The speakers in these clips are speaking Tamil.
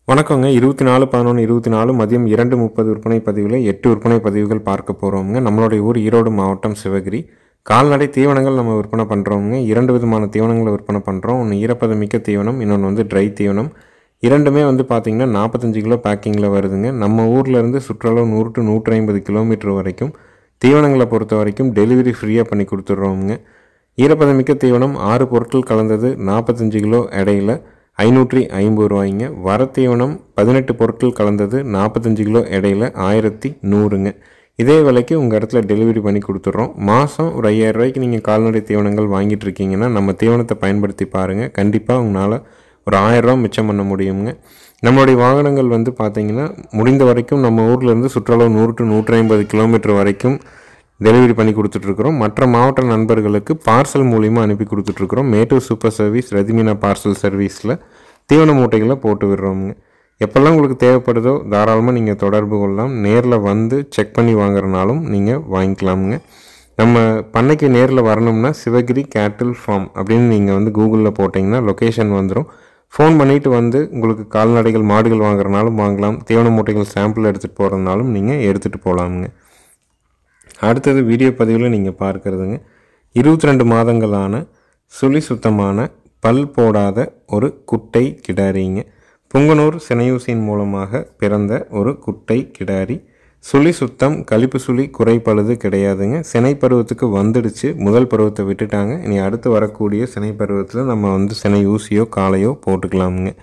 வணக்கங்க 24/11/24 மதியம் 2:30 விற்பனை பதிவில் 8 விற்பனை பதிவுகள் பார்க்க போகிறோங்க. நம்மளுடைய ஊர் ஈரோடு மாவட்டம் சிவகிரி. கால்நடை தீவனங்கள் நம்ம விற்பனை பண்ணுறோங்க. 2 விதமான தீவனங்களை விற்பனை பண்ணுறோம். ஒன்று ஈரப்பதமிக்க தீவனம், இன்னொன்று வந்து ட்ரை தீவனம். இரண்டுமே வந்து பார்த்திங்கன்னா 45 கிலோ பேக்கிங்கில் வருதுங்க. நம்ம ஊர்லேருந்து சுற்றளவு 100 to 150 கிலோமீட்டர் வரைக்கும் தீவனங்களை பொறுத்த வரைக்கும் டெலிவரி ஃப்ரீயாக பண்ணி கொடுத்துட்றோமுங்க. ஈரப்பதமிக்க தீவனம் 6 பொருட்கள் கலந்தது 45 கிலோ எடையில் 550 ரூபாய்ங்க. வரத்தீவனம் 18 பொருட்கள் கலந்தது 45 கிலோ எடையில் 1100ங்க. இதே விலைக்கு உங்கள் இடத்துல டெலிவரி பண்ணி கொடுத்துட்றோம். மாதம் ஒரு 5000 ரூபாய்க்கு நீங்கள் கால்நடை தீவனங்கள் வாங்கிட்டு இருக்கீங்கன்னா நம்ம தீவனத்தை பயன்படுத்தி பாருங்கள். கண்டிப்பாக உங்களால் ஒரு 1000 ரூபா மிச்சம் பண்ண முடியுங்க. நம்மளுடைய வாகனங்கள் வந்து பார்த்திங்கன்னா முடிந்த வரைக்கும் நம்ம ஊர்லேருந்து சுற்றளவு 100 to 150 கிலோமீட்டர் வரைக்கும் டெலிவரி பண்ணி கொடுத்துட்ருக்குறோம். மற்ற மாவட்ட நண்பர்களுக்கு பார்சல் மூலிமா அனுப்பி கொடுத்துட்ருக்குறோம். Mettur super service, Rathimeena parcel சர்வீஸில் தீவன மூட்டைகளை போட்டு விடுறோமுங்க. எப்போல்லாம் உங்களுக்கு தேவைப்படுதோ தாராளமாக நீங்கள் தொடர்பு கொள்ளலாம். நேரில் வந்து செக் பண்ணி வாங்குறனாலும் நீங்கள் வாங்கிக்கலாமுங்க. நம்ம பண்ணைக்கு நேரில் வரணும்னா சிவகிரி கேட்டில் ஃபார்ம் அப்படின்னு நீங்கள் வந்து கூகுளில் போட்டிங்கன்னா லொக்கேஷன் வந்துடும். ஃபோன் பண்ணிவிட்டு வந்து உங்களுக்கு கால்நடைகள் மாடுகள் வாங்குறனாலும் வாங்கலாம். தீவன மூட்டைகள் சாம்பிள் எடுத்துகிட்டு போகிறதுனாலும் நீங்கள் எடுத்துகிட்டு போகலாமுங்க. அடுத்தது வீடியோ பதிவில் நீங்கள் பார்க்குறதுங்க 22 மாதங்களான சுழி சுத்தமான பல் போடாத ஒரு குட்டை கிடாரிங்க. புங்கனூர் சினையூசியின் மூலமாக பிறந்த ஒரு குட்டை கிடாரி. சுழி சுத்தம், கழிப்பு சுழி குறைப்பழுது கிடையாதுங்க. சினை பருவத்துக்கு வந்துடுச்சு. முதல் பருவத்தை விட்டுட்டாங்க. இனி அடுத்து வரக்கூடிய சினை பருவத்தில் நம்ம வந்து சினை ஊசியோ காலையோ போட்டுக்கலாமுங்க.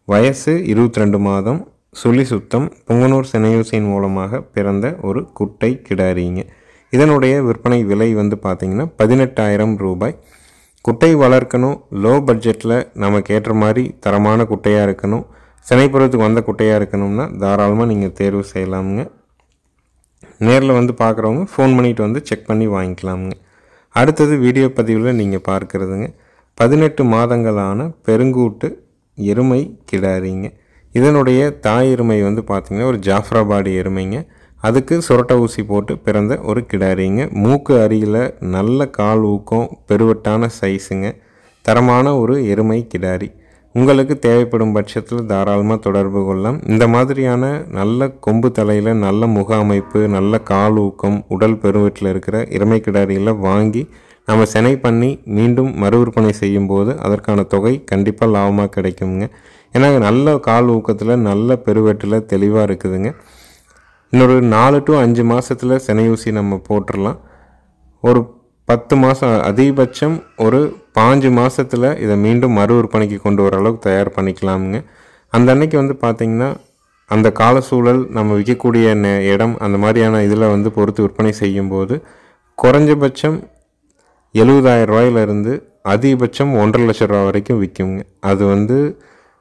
வயசு 22 மாதம். சுழி சுத்தம், புங்கனூர் சினையூசியின் மூலமாக பிறந்த ஒரு குட்டை கிடாரிங்க. இதனுடைய விற்பனை விலை வந்து பார்த்திங்கன்னா 18,000 ரூபாய். குட்டை வளர்க்கணும், லோ பட்ஜெட்டில் நமக்கு ஏற்ற மாதிரி தரமான குட்டையாக இருக்கணும், சினைப்பருவத்துக்கு வந்த குட்டையாக இருக்கணும்னா தாராளமாக நீங்கள் தேர்வு செய்யலாமுங்க. நேரில் வந்து பார்க்குறவங்க ஃபோன் பண்ணிவிட்டு வந்து செக் பண்ணி வாங்கிக்கலாமுங்க. அடுத்தது வீடியோ பதிவில் நீங்கள் பார்க்குறதுங்க 18 மாதங்களான பெருங்கூட்டு எருமை கிடாரிங்க. இதனுடைய தாய் எருமை வந்து பார்த்திங்கன்னா ஒரு ஜாஃப்ராபாடி எருமைங்க. அதுக்கு சுரட்டை ஊசி போட்டு பிறந்த ஒரு கிடாரிங்க. மூக்கு அருகில் நல்ல கால் ஊக்கம், பெருவட்டான சைஸுங்க. தரமான ஒரு எருமை கிடாரி. உங்களுக்கு தேவைப்படும் பட்சத்தில் தாராளமாக தொடர்பு கொள்ளலாம். இந்த மாதிரியான நல்ல கொம்பு தலையில் நல்ல முக அமைப்பு, நல்ல கால் ஊக்கம், உடல் பெருவட்டில் இருக்கிற எருமை கிடாரிகளை வாங்கி நம்ம சினை பண்ணி மீண்டும் மறு விற்பனை செய்யும்போது அதற்கான தொகை கண்டிப்பாக லாபமாக கிடைக்குங்க. ஏன்னா நல்ல கால் ஊக்கத்தில் நல்ல பெருவெட்டில் தெளிவாக இருக்குதுங்க. இன்னொரு 4 to 5 மாதத்தில் சினையூசி நம்ம போட்டுடலாம். ஒரு 10 மாதம், அதிகபட்சம் ஒரு 5 மாதத்தில் இதை மீண்டும் மறு விற்பனைக்கு கொண்டு வர அளவுக்கு தயார் பண்ணிக்கலாமுங்க. அந்த அன்னைக்கு வந்து பார்த்திங்கன்னா அந்த கால சூழல், நம்ம விற்கக்கூடிய இடம், அந்த மாதிரியான இதில் வந்து பொறுத்து விற்பனை செய்யும்போது குறைஞ்சபட்சம் 70,000 ரூபாயிலிருந்து அதிகபட்சம் 1.5 லட்சம் ரூபா வரைக்கும் விற்குங்க. அது வந்து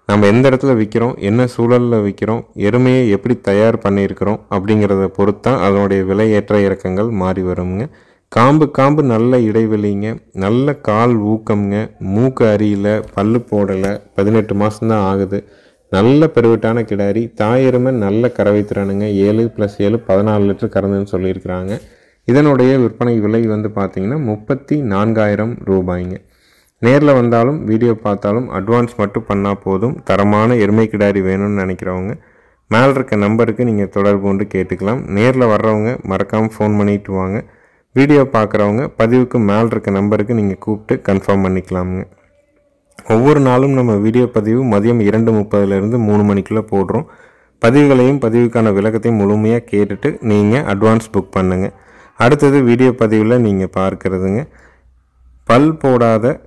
நம்ம எந்த இடத்துல விற்கிறோம், என்ன சூழலில் விற்கிறோம், எருமையை எப்படி தயார் பண்ணியிருக்கிறோம் அப்படிங்கிறத பொறுத்தான் அதனுடைய விலை ஏற்ற இறக்கங்கள் மாறி வருங்க. காம்பு நல்ல இடைவெளிங்க, நல்ல கால் ஊக்கம்ங்க, மூக்கு அரியில், பல்லு போடலை, 18 மாதம்தான் ஆகுது. நல்ல பெருவிட்டான கிடாரி. தாய் எருமை நல்ல கறவை திறனுங்க. 7 + 7 14 லிட்டர் கறந்துன்னு சொல்லியிருக்கிறாங்க. இதனுடைய விற்பனை விலை வந்து பார்த்திங்கன்னா 34,000 ரூபாய்ங்க. நேரில் வந்தாலும் வீடியோ பார்த்தாலும் அட்வான்ஸ் மட்டும் பண்ணால் போதும். தரமான எருமை கிடாரி வேணும்னு நினைக்கிறவங்க மேலே இருக்க நம்பருக்கு நீங்கள் தொடர்பு கொண்டு கேட்டுக்கலாம். நேரில் வர்றவங்க மறக்காமல் ஃபோன் பண்ணிவிட்டு வாங்க. வீடியோ பார்க்குறவங்க பதிவுக்கு மேலே இருக்க நம்பருக்கு நீங்கள் கூப்பிட்டு கன்ஃபார்ம் பண்ணிக்கலாமுங்க. ஒவ்வொரு நாளும் நம்ம வீடியோ பதிவு மதியம் 2:30 3 மணிக்குள்ளே போடுறோம். பதிவுகளையும் பதிவுக்கான விளக்கத்தையும் முழுமையாக கேட்டுட்டு நீங்கள் அட்வான்ஸ் புக் பண்ணுங்கள். அடுத்தது வீடியோ பதிவில் நீங்கள் பார்க்குறதுங்க பல் போடாத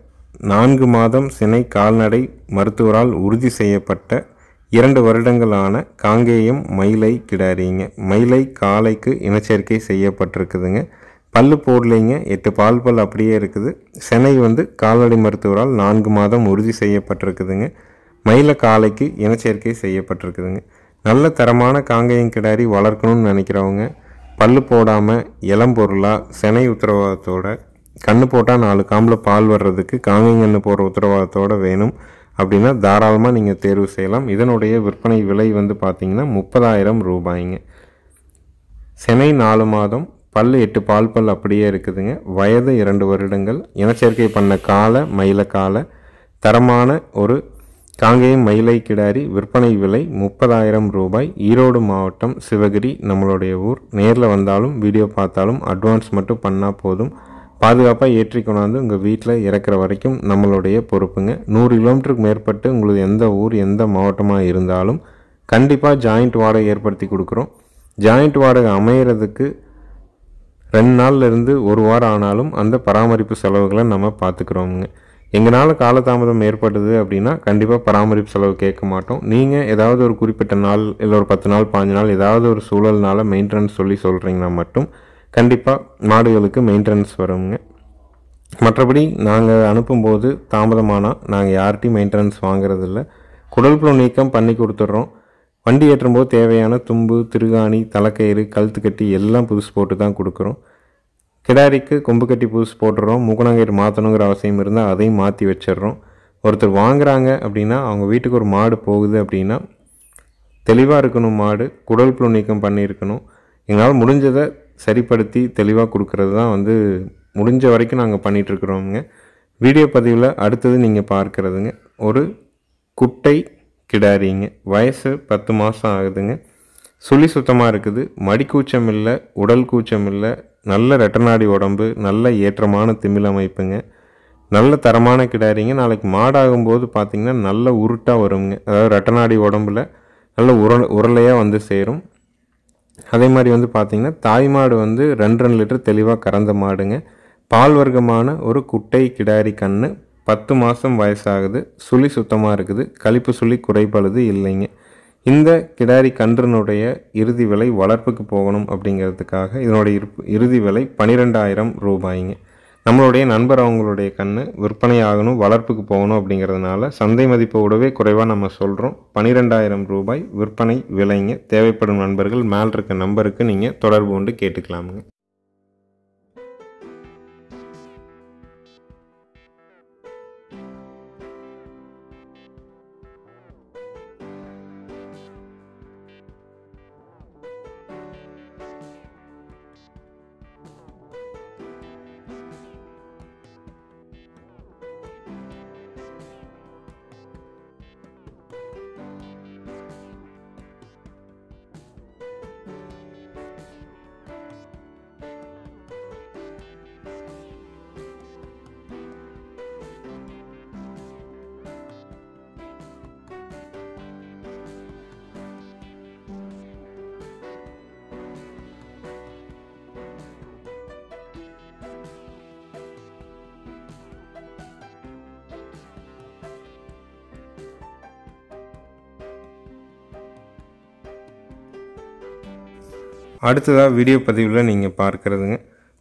4 மாதம் சினை கால்நடை மருத்துவரால் உறுதி செய்யப்பட்ட 2 வருடங்களான காங்கேயம் மயிலை கிடாரிங்க. மயிலை காளைக்கு இனச்சேர்க்கை செய்யப்பட்டிருக்குதுங்க. பல்லு போடலைங்க. 8 பல் அப்படியே இருக்குது. சினை வந்து கால்நடை மருத்துவரால் 4 மாதம் உறுதி செய்யப்பட்டிருக்குதுங்க. மயிலை காளைக்கு இனச்சேர்க்கை செய்யப்பட்டிருக்குதுங்க. நல்ல தரமான காங்கேயம் கிடாரி வளர்க்கணும்னு நினைக்கிறவங்க, பல்லு போடாமல் இளம்பொருளாக சினை உத்தரவாதத்தோட, கண்ணு போட்டால் 4 காம்பில் பால் வர்றதுக்கு காங்கேயங்கன்று போடுற உத்தரவாதத்தோடு வேணும் அப்படின்னா தாராளமாக நீங்கள் தேர்வு செய்யலாம். இதனுடைய விற்பனை விலை வந்து பார்த்திங்கன்னா 30,000 ரூபாய்ங்க. சினை 4 மாதம், பல் 8 பல் அப்படியே இருக்குதுங்க. வயது 2 வருடங்கள். இனச்சேர்க்கை பண்ண காலை, மயில காலை, தரமான ஒரு காங்கேயம் மயிலை கிடாரி விற்பனை விலை 30,000 ரூபாய். ஈரோடு மாவட்டம் சிவகிரி நம்மளுடைய ஊர். நேரில் வந்தாலும் வீடியோ பார்த்தாலும் அட்வான்ஸ் மட்டும் பண்ணால் போதும். பாதுகாப்பாக ஏற்றி கொண்டாந்து உங்கள் வீட்டில் இறக்குற வரைக்கும் நம்மளுடைய பொறுப்புங்க. 100 கிலோமீட்டருக்கு மேற்பட்டு உங்களுக்கு எந்த ஊர் எந்த மாவட்டமாக இருந்தாலும் கண்டிப்பாக ஜாயிண்ட் வாடகை ஏற்படுத்தி கொடுக்குறோம். ஜாயிண்ட் வாடகை அமையிறதுக்கு 2 நாள்லேருந்து 1 வாரம் ஆனாலும் அந்த பராமரிப்பு செலவுகளை நம்ம பார்த்துக்குறோமுங்க. எங்களால் காலதாமதம் ஏற்படுது அப்படின்னா கண்டிப்பாக பராமரிப்பு செலவு கேட்க மாட்டோம். நீங்கள் ஏதாவது ஒரு குறிப்பிட்ட நாள் இல்லை ஒரு 10 நாள் 15 நாள் ஏதாவது ஒரு சூழல்னால மெயின்டெனன்ஸ் சொல்கிறீங்கன்னா மட்டும் கண்டிப்பாக மாடுகளுக்கு மெயின்டெனன்ஸ் வருங்க. மற்றபடி நாங்கள் அனுப்பும்போது தாமதமானால் நாங்கள் யார்கிட்டையும் மெயின்டெனன்ஸ் வாங்குறதில்ல. குடல்புழு நீக்கம் பண்ணி கொடுத்துட்றோம். வண்டி ஏற்றும்போது தேவையான தும்பு, திருகாணி, தலைக்கயிறு, கழுத்து கட்டி எல்லாம் புதுசு போட்டு தான் கொடுக்குறோம். கிடாரிக்கு கொம்பு கட்டி புதுசு போட்டுறோம். முகநங்கயிறு மாற்றணுங்கிற அவசியம் இருந்தால் அதையும் மாற்றி வச்சிடுறோம். ஒருத்தர் வாங்குறாங்க அப்படின்னா அவங்க வீட்டுக்கு ஒரு மாடு போகுது அப்படின்னா தெளிவாக இருக்கணும். மாடு குடல்புழு நீக்கம் பண்ணியிருக்கணும். எங்களால் முடிஞ்சதை சரிப்படுத்தி தெளிவாக கொடுக்கறது தான் முடிஞ்ச வரைக்கும் நாங்கள் பண்ணிகிட்ருக்குறோங்க. வீடியோ பதிவில் அடுத்தது நீங்கள் பார்க்குறதுங்க ஒரு குட்டை கிடாரிங்க. வயசு 10 மாதம் ஆகுதுங்க. சுழி சுத்தமாக இருக்குது. மடி கூச்சம் இல்லை, உடல் கூச்சம் இல்லை. நல்ல ரெட்டநாடி உடம்பு, நல்ல ஏற்றமான திமிழ் அமைப்புங்க. நல்ல தரமான கிடாரிங்க. நாளைக்கு மாடாகும்போது பார்த்திங்கன்னா நல்ல உருட்டாக வருங்க. அதாவது ரெட்டநாடி உடம்புல நல்ல உரலையாக சேரும். அதே மாதிரி பார்த்திங்கன்னா தாய் மாடு 2 லிட்டர் தெளிவாக கறந்த மாடுங்க. பால் வர்க்கமான ஒரு குட்டை கிடாரி கன்று. 10 மாதம் வயசாகுது. சுழி சுத்தமாக இருக்குது. கழிப்பு சுழி குறைபழுது இல்லைங்க. இந்த கிடாரி கன்றுனுடைய இறுதி விலை வளர்ப்புக்கு போகணும் அப்படிங்கிறதுக்காக இதனுடைய இறுதி விலை 12,000 ரூபாய்ங்க. நம்மளுடைய நண்பர் அவங்களுடைய கன்று விற்பனை ஆகணும், வளர்ப்புக்கு போகணும் அப்படிங்கிறதுனால சந்தை மதிப்பை விடவே குறைவாக நம்ம சொல்கிறோம். 12,000 ரூபாய் விற்பனை விலைங்க. தேவைப்படும் நண்பர்கள் மேல் இருக்க நம்பருக்கு நீங்கள் தொடர்பு கொண்டு கேட்டுக்கலாமுங்க. அடுத்ததாக வீடியோ பதிவில் நீங்கள் பார்க்குறதுங்க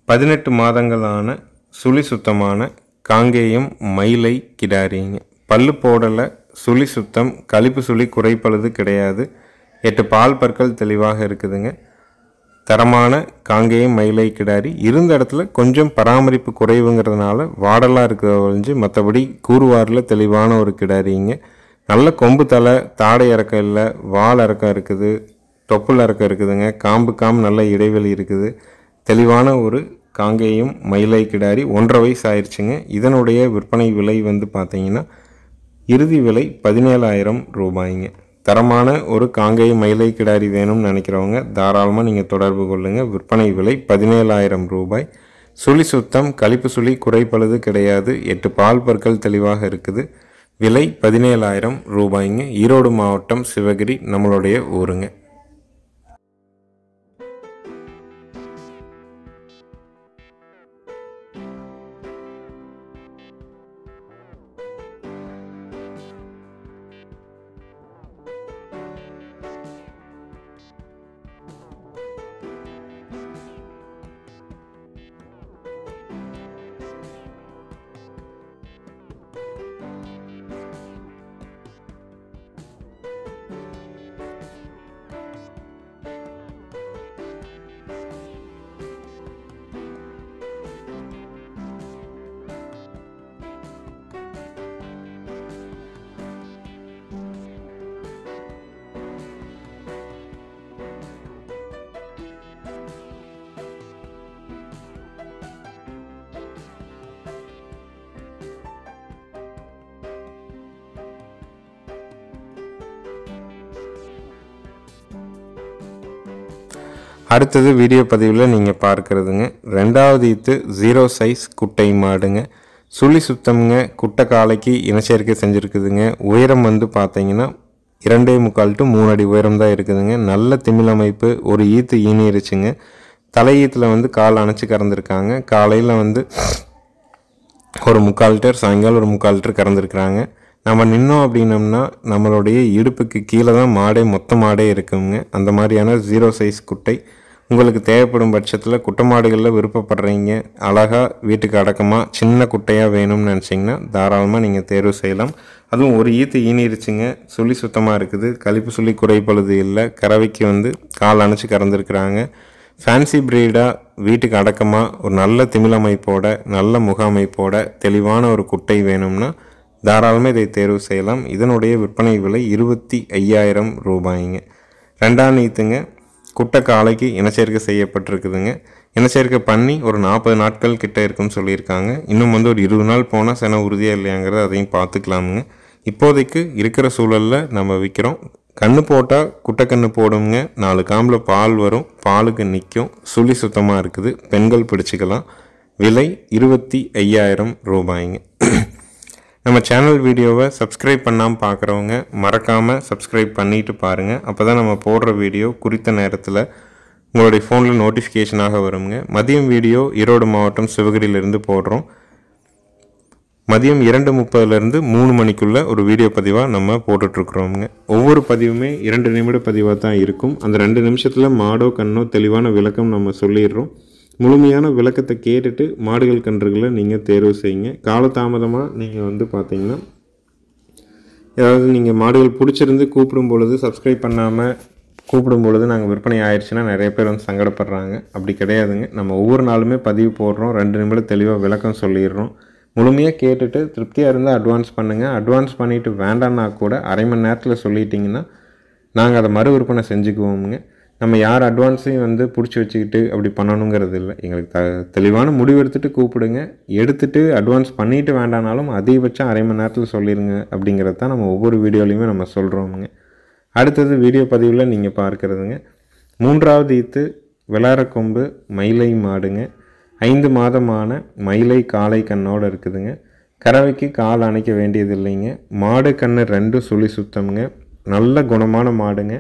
18 மாதங்களான சுழி சுத்தமான காங்கேயம் மயிலை கிடாரிங்க. பல்லு போடலை, சுழி சுத்தம், கழிப்பு சுழி குறைப்பழுது கிடையாது. 8 பால் பற்கள் தெளிவாக இருக்குதுங்க. தரமான காங்கேயம் மயிலை கிடாரி. இருந்த இடத்துல கொஞ்சம் பராமரிப்பு குறைவுங்கிறதுனால வாடலாக இருக்கிறத ஒழிஞ்சு மற்றபடி கூறுவாரில் தெளிவான ஒரு கிடாரிங்க. நல்ல கொம்பு தலை, தாடை இறக்கம் இல்லை, வால் இறக்கம் இருக்குது, தொப்புள் இறக்கம் இருக்குதுங்க. காம்பு நல்ல இடைவெளி இருக்குது. தெளிவான ஒரு காங்கேயம் மயிலை கிடாரி. 1.5 வயசு ஆயிடுச்சுங்க. இதனுடைய விற்பனை விலை பார்த்தீங்கன்னா இறுதி விலை 17,000 ரூபாய்ங்க. தரமான ஒரு காங்கேயம் மயிலை கிடாரி வேணும்னு நினைக்கிறவங்க தாராளமாக நீங்கள் தொடர்பு கொள்ளுங்கள். விற்பனை விலை 17,000 ரூபாய். சுழி சுத்தம், கழிப்பு சுழி குறைப்பழுது கிடையாது. 8 பால் பற்கள் தெளிவாக இருக்குது. விலை 17,000 ரூபாய்ங்க. ஈரோடு மாவட்டம் சிவகிரி நம்மளுடைய ஊருங்க. அடுத்தது வீடியோ பதிவில் நீங்கள் பார்க்குறதுங்க 2வது ஈத்து 0 சைஸ் குட்டை மாடுங்க. சுழி சுத்தம்ங்க. குட்டை காலைக்கு இனச்சேர்க்கை செஞ்சுருக்குதுங்க. உயரம் வந்து பார்த்தீங்கன்னா 2.25 to 3 அடி உயரம் தான் இருக்குதுங்க. நல்ல திமிழ் அமைப்பு. ஒரு ஈத்து ஈனிருச்சுங்க. தலை ஈத்தில் வந்து கால் அணைச்சி கறந்துருக்காங்க. காலையில் வந்து ஒரு 3/4 லிட்டர், சாயங்காலம் ஒரு 3/4 லிட்டர் கறந்துருக்குறாங்க. நம்ம நின்னோம் அப்படின்னம்னா நம்மளுடைய இடுப்புக்கு கீழே தான் மொத்த மாடே இருக்குங்க. அந்த மாதிரியான 0 சைஸ் குட்டை உங்களுக்கு தேவைப்படும் பட்சத்தில் குட்டை மாடுகளில் விருப்பப்படுறீங்க, அழகாக வீட்டுக்கு அடக்கமாக சின்ன குட்டையாக வேணும்னு நினச்சிங்கன்னா தாராளமாக நீங்கள் தேர்வு செய்யலாம். அதுவும் ஒரு ஈத்து ஈனிருச்சுங்க. சுழி சுத்தமாக இருக்குது. கழிப்பு சுழி குறைப்பழுது இல்லை. கறவைக்கு வந்து கால் அணைச்சி கறந்துருக்குறாங்க. ஃபேன்சி ப்ரீடாக வீட்டுக்கு அடக்கமாக ஒரு நல்ல திமிழ் அமைப்போட, நல்ல முக அமைப்போட தெளிவான ஒரு குட்டை வேணும்னா தாராளமாக இதை தேர்வு செய்யலாம். இதனுடைய விற்பனை விலை 25,000 ரூபாய்ங்க. 2ஆம் ஈத்துங்க. குட்டை காலைக்கு இனச்சேர்க்கை செய்யப்பட்டிருக்குதுங்க. இனச்சேர்க்கை பண்ணி ஒரு 40 நாட்கள் கிட்ட இருக்குன்னு சொல்லியிருக்காங்க. இன்னும் வந்து ஒரு 20 நாள் போனால் சென உறுதியாக இல்லையாங்கிறத அதையும் பார்த்துக்கலாமுங்க. இப்போதைக்கு இருக்கிற சூழலில் நம்ம விற்கிறோம். கன்று போட்டால் குட்டை கன்று போடுங்க. 4 காம்பில் பால் வரும். பாலுக்கு நிற்கும். சுழி சுத்தமாக இருக்குது. பெண்கள் பிடிச்சிக்கலாம். விலை 25,000 ரூபாய்ங்க. நம்ம சேனல் வீடியோவை சப்ஸ்கிரைப் பண்ணாமல் பார்க்குறவங்க மறக்காமல் சப்ஸ்கிரைப் பண்ணிவிட்டு பாருங்கள். அப்போ தான் நம்ம போடுற வீடியோ குறித்த நேரத்தில் உங்களுடைய ஃபோனில் நோட்டிஃபிகேஷனாக வருங்க. மதியம் வீடியோ ஈரோடு மாவட்டம் சிவகிரியிலிருந்து போடுறோம். மதியம் 2:30லேருந்து 3 மணிக்குள்ளே ஒரு வீடியோ பதிவாக நம்ம போட்டுட்ருக்குறோங்க. ஒவ்வொரு பதிவுமே 2 நிமிட பதிவாக தான் இருக்கும். அந்த 2 நிமிஷத்தில் மாடோ கண்ணோ தெளிவான விளக்கம் நம்ம சொல்லிடுறோம். முழுமையான விளக்கத்தை கேட்டுட்டு மாடுகள் கன்றுகளை நீங்கள் தேர்வு செய்யுங்க. காலதாமதமாக நீங்கள் வந்து பார்த்தீங்கன்னா ஏதாவது நீங்கள் மாடுகள் பிடிச்சிருந்து கூப்பிடும் பொழுது சப்ஸ்கிரைப் பண்ணாமல் கூப்பிடும் பொழுது நாங்கள் விற்பனை ஆயிடுச்சுன்னா நிறைய பேர் வந்து சங்கடப்படுறாங்க. அப்படி கிடையாதுங்க. நம்ம ஒவ்வொரு நாளுமே பதிவு போடுறோம். 2 நிமிடம் தெளிவாக விளக்கம் சொல்லிடுறோம். முழுமையாக கேட்டுட்டு திருப்தியாக இருந்தால் அட்வான்ஸ் பண்ணுங்கள். அட்வான்ஸ் பண்ணிவிட்டு வேண்டான்னா கூட அரை மணி நேரத்தில் சொல்லிட்டிங்கன்னா நாங்கள் அதை மறு விற்பனை செஞ்சுக்குவோமுங்க. நம்ம யார் அட்வான்ஸையும் வந்து பிடிச்சி வச்சுக்கிட்டு அப்படி பண்ணணுங்கிறது இல்லை. எங்களுக்கு தெளிவான முடிவு எடுத்துகிட்டு கூப்பிடுங்க. எடுத்துகிட்டு அட்வான்ஸ் பண்ணிவிட்டு வேண்டானாலும் அதிகபட்சம் அரை மணி நேரத்தில் சொல்லிடுங்க. அப்படிங்கிறது தான் நம்ம ஒவ்வொரு வீடியோலையுமே நம்ம சொல்கிறோமுங்க. அடுத்தது வீடியோ பதிவில் நீங்கள் பார்க்குறதுங்க 3வது ஈத்து விளாரக்கொம்பு மயிலை மாடுங்க. 5 மாதமான மயிலை காளை கண்ணோடு இருக்குதுங்க. கறவைக்கு கால் அணைக்க வேண்டியது இல்லைங்க. மாடு கண்ணு 2 சுழி சுத்தம்ங்க. நல்ல குணமான மாடுங்க.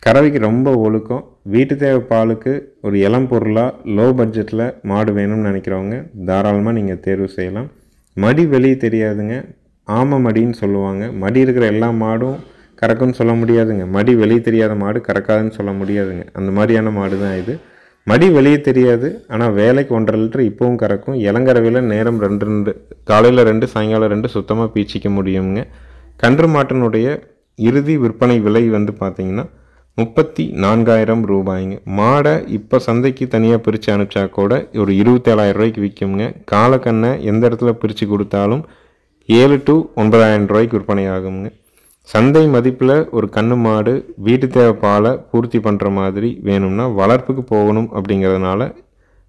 கறவைக்கு ரொம்ப ஒழுக்கம். வீட்டு தேவை பாலுக்கு ஒரு இளம் பொருளாக லோ பட்ஜெட்டில் மாடு வேணும்னு நினைக்கிறவங்க தாராளமாக நீங்கள் தேர்வு செய்யலாம். மடி வெளியே தெரியாதுங்க. ஆமை மடின்னு சொல்லுவாங்க. மடி இருக்கிற எல்லா மாடும் கறக்குன்னு சொல்ல முடியாதுங்க. மடி வெளியே தெரியாத மாடு கறக்காதுன்னு சொல்ல முடியாதுங்க. அந்த மாதிரியான மாடு தான் இது. மடி வெளியே தெரியாது, ஆனால் வேலைக்கு 1.5 லிட்டர் இப்போவும் கறக்கும். இளங்கறவையில் நேரம் 2 காலையில் 2 சாயங்காலம் 2 சுத்தமாக பீச்சிக்க முடியுங்க. கன்று மாட்டினுடைய இறுதி விற்பனை விலை வந்து பார்த்திங்கன்னா 34,000 ரூபாய்ங்க. மாடை இப்போ சந்தைக்கு தனியாக பிரித்து அனுப்பிச்சா கூட ஒரு 27,000 ரூபாய்க்கு விற்குங்க. காலக்கண்ணை எந்த இடத்துல பிரித்து கொடுத்தாலும் 7 to 9,000 ரூபாய்க்கு விற்பனை ஆகுங்க. சந்தை மதிப்பில் ஒரு கன்று மாடு வீட்டு தேவை பாலை பூர்த்தி பண்ணுற மாதிரி வேணும்னா வளர்ப்புக்கு போகணும். அப்படிங்கிறதுனால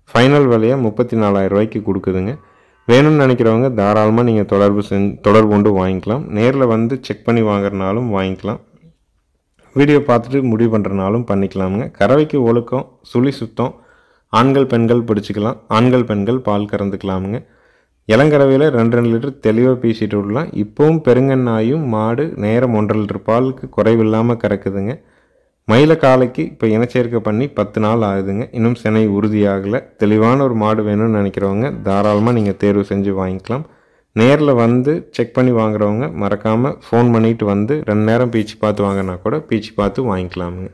ஃபைனல் விலையை 34,000 ரூபாய்க்கு கொடுக்குதுங்க. வேணும்னு நினைக்கிறவங்க தாராளமாக நீங்கள் தொடர்பு கொண்டு வாங்கிக்கலாம். நேரில் வந்து செக் பண்ணி வாங்குறனாலும் வாங்கிக்கலாம். வீடியோ பார்த்துட்டு முடிவு பண்ணுறனாலும் பண்ணிக்கலாமுங்க. கறவைக்கு ஒழுக்கம், சுழி சுத்தம், ஆண்கள் பெண்கள் பிடிச்சிக்கலாம். ஆண்கள் பெண்கள் பால் கறந்துக்கலாமுங்க. இளங்கறவையில் 2 லிட்டர் தெளிவாக பீசிட்டு விடலாம். இப்போவும் பெருங்கண்ணாயும் மாடு நேரம் 1.5 லிட்டர் பாலுக்கு குறைவில்லாமல் கறக்குதுங்க. மயில காலைக்கு இப்போ இனச்சேர்க்கை பண்ணி 10 நாள் ஆகுதுங்க. இன்னும் சினை உறுதியாகலை. தெளிவான ஒரு மாடு வேணும்னு நினைக்கிறவங்க தாராளமாக நீங்கள் தேர்வு செஞ்சு வாங்கிக்கலாம். நேரில் வந்து செக் பண்ணி வாங்குறவங்க மறக்காமல் ஃபோன் பண்ணிவிட்டு வந்து 2 நேரம் பீச்சு பார்த்து வாங்கினா கூட பீச்சு பார்த்து வாங்கிக்கலாமுங்க.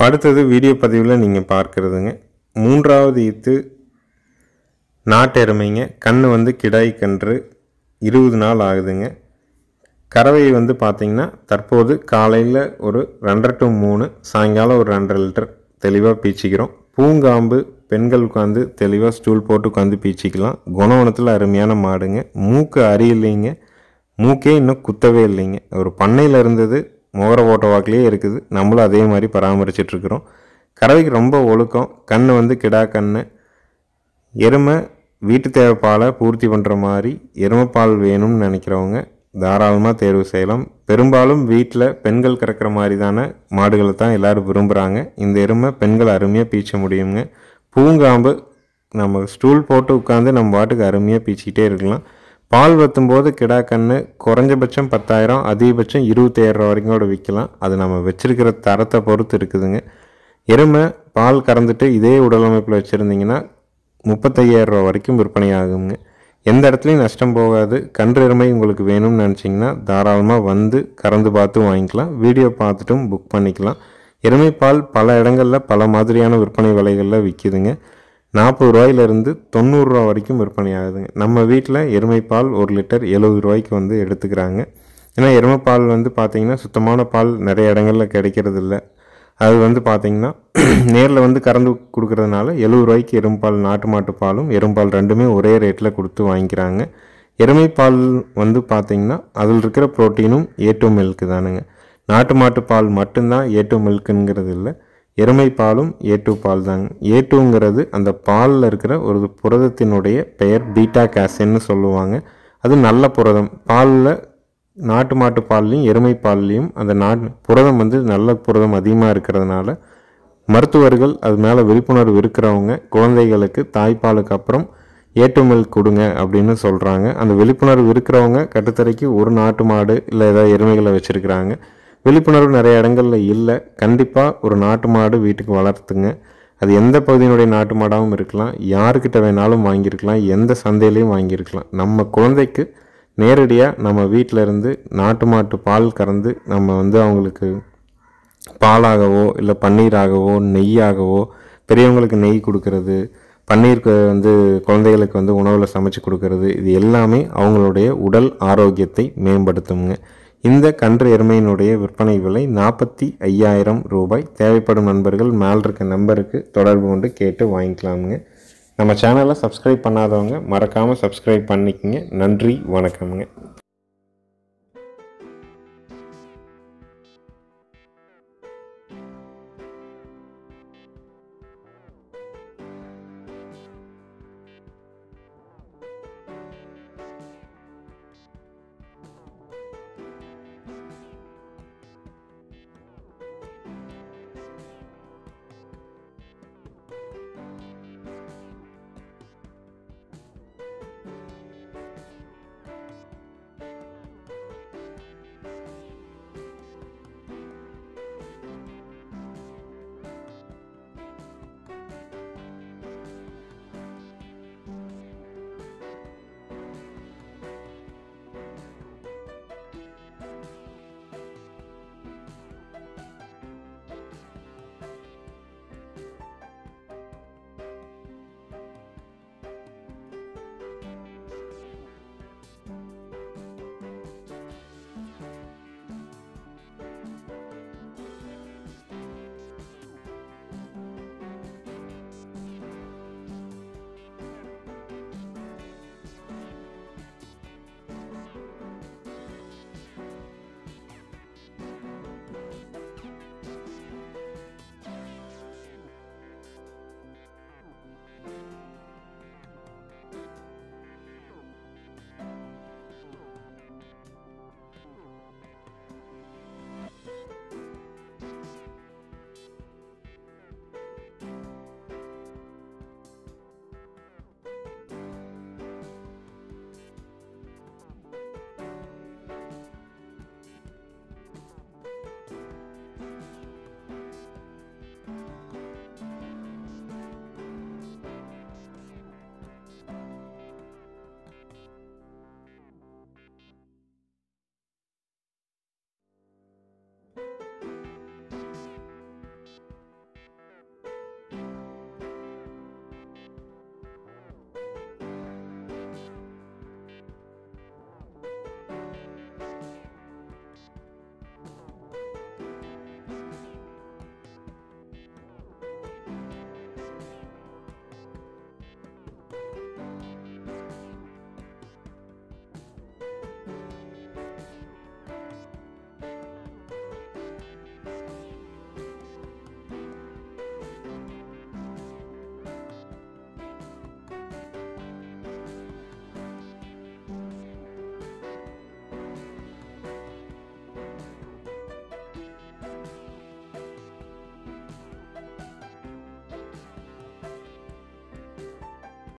அடுத்தது வீடியோ பதிவில் நீங்கள் பார்க்குறதுங்க 3வது ஈத்து நாட்டு எருமைங்க. கன்று வந்து கிடாய் கன்று 20 நாள் ஆகுதுங்க. கறவை வந்து பார்த்திங்கன்னா தற்போது காலையில் ஒரு 2.5 to 3, சாயங்காலம் ஒரு 2.5 லிட்டர் தெளிவாக பீச்சிக்கிறோம். பூங்காம்பு பெண்கள் உட்காந்து தெளிவாக ஸ்டூல் போட்டு உட்காந்து பீச்சிக்கலாம். குணவனத்தில் அருமையான மாடுங்க. மூக்கு அறியில்லைங்க, மூக்கே இன்னும் குத்தவே இல்லைங்க. ஒரு பண்ணையில் இருந்தது முகர ஓட்ட வாக்கிலே இருக்குது. நம்மளும் அதே மாதிரி பராமரிச்சிட்ருக்குறோம். கறவைக்கு ரொம்ப ஒழுக்கம். கன்று வந்து கிடா கன்று. எருமை வீட்டு தேவைப்பாலை பூர்த்தி பண்ணுற மாதிரி எருமைப்பால் வேணும்னு நினைக்கிறவங்க தாராளமாக தேர்வு செய்யலாம். பெரும்பாலும் வீட்டில் பெண்கள் கறக்கிற மாதிரி தானே மாடுகளை தான் எல்லோரும் விரும்புகிறாங்க. இந்த எருமை பெண்கள் அருமையாக பீச்ச முடியுங்க. பூங்காம்பு நம்ம ஸ்டூல் போட்டு உட்காந்து நம்ம பாட்டுக்கு அருமையாக பீச்சிக்கிட்டே இருக்கலாம். பால் வற்றும்போது கிடா கன்று குறைஞ்சபட்சம் 10,000, அதிகபட்சம் 25,000 வரைக்கும் கூட விற்கலாம். அது நம்ம வச்சுருக்கிற தரத்தை பொறுத்து இருக்குதுங்க. எருமை பால் கறந்துட்டு இதே உடலமைப்பில் வச்சுருந்திங்கன்னா 35,000 வரைக்கும் விற்பனை ஆகுங்க. எந்த இடத்துலையும் நஷ்டம் போகாது. கன்று எருமை உங்களுக்கு வேணும்னு நினச்சிங்கன்னா தாராளமாக வந்து கறந்து பார்த்து வாங்கிக்கலாம். வீடியோ பார்த்துட்டும் புக் பண்ணிக்கலாம். எருமை பால் பல இடங்களில் பல மாதிரியான விற்பனை விலைகளில் விற்கிதுங்க. 40 ரூபாயிலிருந்து 90 ரூபா வரைக்கும் விற்பனை ஆகுதுங்க. நம்ம வீட்டில் எருமை பால் 1 லிட்டர் 70 ரூபாய்க்கு வந்து எடுத்துக்கிறாங்க. ஏன்னா எருமை பால் வந்து பார்த்திங்கன்னா சுத்தமான பால் நிறைய இடங்களில் கிடைக்கிறது இல்லை. அது வந்து பார்த்திங்கன்னா நேரில் வந்து கறந்து கொடுக்குறதுனால 70 ரூபாய்க்கு எருமைப்பால் நாட்டு மாட்டு பாலும் எருமைப்பால் ரெண்டுமே ஒரே ரேட்டில் கொடுத்து வாங்கிக்கிறாங்க. எருமைப்பால் வந்து பார்த்திங்கன்னா அதில் இருக்கிற ப்ரோட்டீனும் A2 மில்க்கு தானுங்க. நாட்டு மாட்டு பால் மட்டும்தான் A2 மில்க்குங்கிறது இல்லை, எருமை பாலும் A2 பால் தாங்க. A2ங்கிறது அந்த பாலில் இருக்கிற ஒரு புரதத்தினுடைய பெயர் பீட்டா கேசின்னு சொல்லுவாங்க. அது நல்ல புரதம். பாலில் நாட்டு மாட்டு பால்லையும் எருமை பால்லையும் அந்த புரதம் வந்து நல்ல புரதம் அதிகமாக இருக்கிறதுனால மருத்துவர்கள் அது மேலே விழிப்புணர்வு இருக்கிறவங்க குழந்தைகளுக்கு தாய்ப்பாலுக்கு அப்புறம் A2 மில்க் கொடுங்க அப்படின்னு சொல்கிறாங்க. அந்த விழிப்புணர்வு இருக்கிறவங்க கட்டுத்தரைக்கு ஒரு நாட்டு மாடு இல்லை ஏதாவது எருமைகளை வச்சுருக்கிறாங்க. விழிப்புணர்வு நிறைய இடங்களில் இல்லை. கண்டிப்பாக ஒரு நாட்டு மாடு வீட்டுக்கு வளர்த்துங்க. அது எந்த பகுதியினுடைய நாட்டு மாடாகவும் இருக்கலாம், யாருக்கிட்ட வேணாலும் வாங்கியிருக்கலாம், எந்த சந்தையிலையும் வாங்கியிருக்கலாம். நம்ம குழந்தைக்கு நேரடியாக நம்ம வீட்டில் இருந்து நாட்டு மாட்டு பால் கறந்து நம்ம வந்து அவங்களுக்கு பாலாகவோ இல்லை பன்னீராகவோ நெய்யாகவோ, பெரியவங்களுக்கு நெய் கொடுக்கறது, பன்னீருக்கு வந்து குழந்தைகளுக்கு வந்து உணவில் சமைச்சு கொடுக்கறது, இது எல்லாமே அவங்களுடைய உடல் ஆரோக்கியத்தை மேம்படுத்துங்க. இந்த கன்று எருமையினுடைய விற்பனை விலை 45,000 ரூபாய். தேவைப்படும் நண்பர்கள் மேல் இருக்க நம்பருக்கு தொடர்பு கொண்டு கேட்டு வாங்கிக்கலாமுங்க. நம்ம சேனலை சப்ஸ்கிரைப் பண்ணாதவங்க மறக்காமல் சப்ஸ்கிரைப் பண்ணிக்கங்க. நன்றி, வணக்கம்ங்க.